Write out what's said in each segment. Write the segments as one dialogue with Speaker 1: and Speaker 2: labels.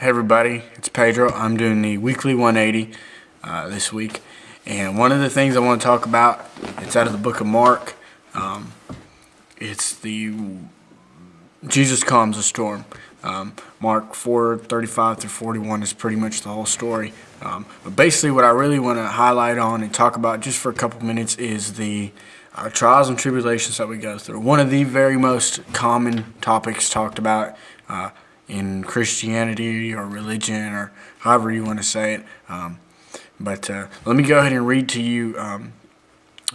Speaker 1: Hey everybody, it's Pedro. I'm doing the weekly 180 this week, and one of the things I want to talk about, it's out of the book of Mark. It's the Jesus calms a storm. Mark 4:35 through 41 is pretty much the whole story. But basically what I really want to highlight on and talk about just for a couple minutes is the trials and tribulations that we go through. One of the very most common topics talked about in Christianity or religion or however you want to say it. But let me go ahead and read to you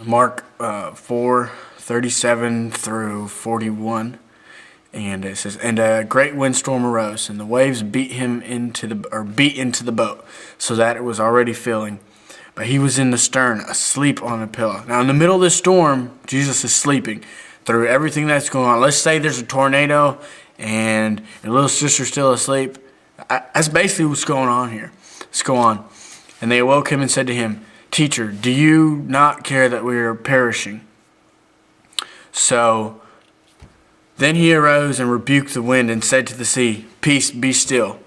Speaker 1: Mark 4:37 through 41. And it says, "And a great windstorm arose, and the waves beat into the boat, so that it was already filling. But he was in the stern, asleep on a pillow." Now, in the middle of this storm, Jesus is sleeping through everything that's going on. Let's say there's a tornado, and your little sister's still asleep. That's basically what's going on here. Let's go on. "And they awoke him and said to him, 'Teacher, do you not care that we are perishing?' So then he arose and rebuked the wind and said to the sea, 'Peace, be still.'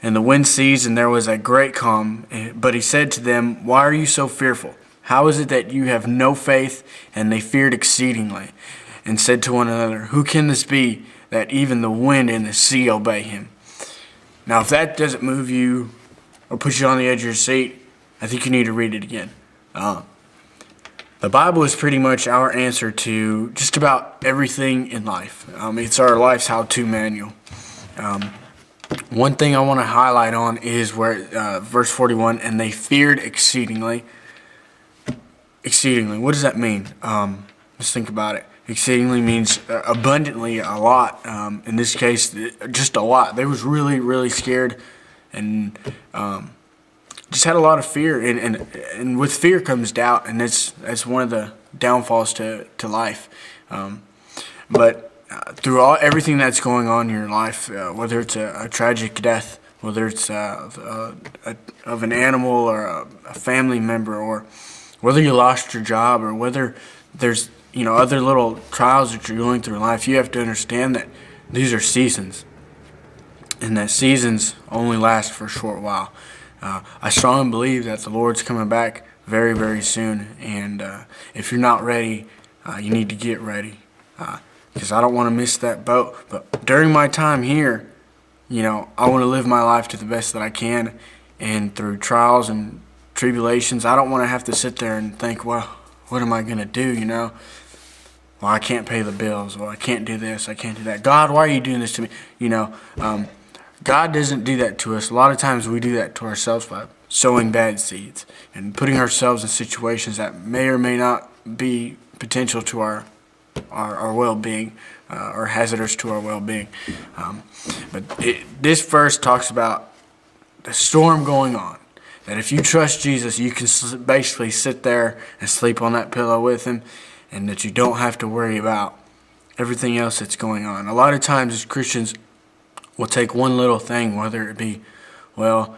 Speaker 1: And the wind ceased, and there was a great calm. But he said to them, 'Why are you so fearful? How is it that you have no faith?' And they feared exceedingly, and said to one another, 'Who can this be, that even the wind and the sea obey him?'" Now, if that doesn't move you or put you on the edge of your seat, I think you need to read it again. The Bible is pretty much our answer to just about everything in life. It's our life's how-to manual. One thing I want to highlight on is where verse 41, "And they feared exceedingly." Exceedingly, what does that mean? Let's think about it. Exceedingly means abundantly, a lot. In this case, just a lot. They was really, really scared, and just had a lot of fear, and with fear comes doubt, and that's one of the downfalls to life. But through everything that's going on in your life, whether it's a tragic death, whether it's of an animal or a family member, or whether you lost your job, or whether there's other little trials that you're going through in life, you have to understand that these are seasons, and that seasons only last for a short while. I strongly believe that the Lord's coming back very, very soon, and if you're not ready, you need to get ready, because I don't want to miss that boat. But during my time here, I want to live my life to the best that I can, and through trials and tribulations, I don't want to have to sit there and think, well, what am I going to do, Well, I can't pay the bills. Well, I can't do this. I can't do that. God, why are you doing this to me? God doesn't do that to us. A lot of times we do that to ourselves by sowing bad seeds and putting ourselves in situations that may or may not be potential to our well-being, or hazardous to our well-being. But this verse talks about the storm going on. That if you trust Jesus, you can basically sit there and sleep on that pillow with him, and that you don't have to worry about everything else that's going on. A lot of times as Christians, we'll take one little thing, whether it be, well,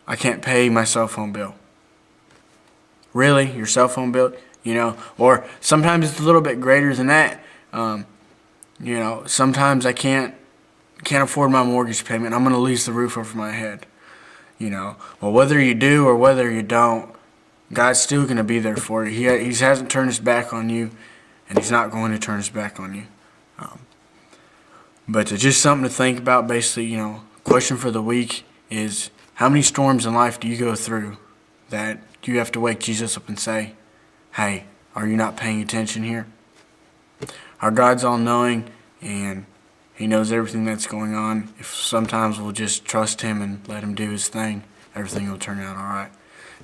Speaker 1: I can't pay my cell phone bill. Really? Your cell phone bill? Or sometimes it's a little bit greater than that. Sometimes I can't afford my mortgage payment. I'm going to lose the roof over my head. Well, whether you do or whether you don't, God's still going to be there for you. He hasn't turned his back on you, and he's not going to turn his back on you. But just something to think about. Basically, question for the week is, how many storms in life do you go through that you have to wake Jesus up and say, "Hey, are you not paying attention here?" Our God's all-knowing, and he knows everything that's going on. If sometimes we'll just trust him and let him do his thing, everything will turn out all right.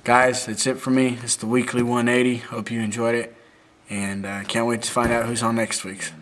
Speaker 1: Guys, that's it for me. It's the weekly 180. Hope you enjoyed it, and can't wait to find out who's on next week's.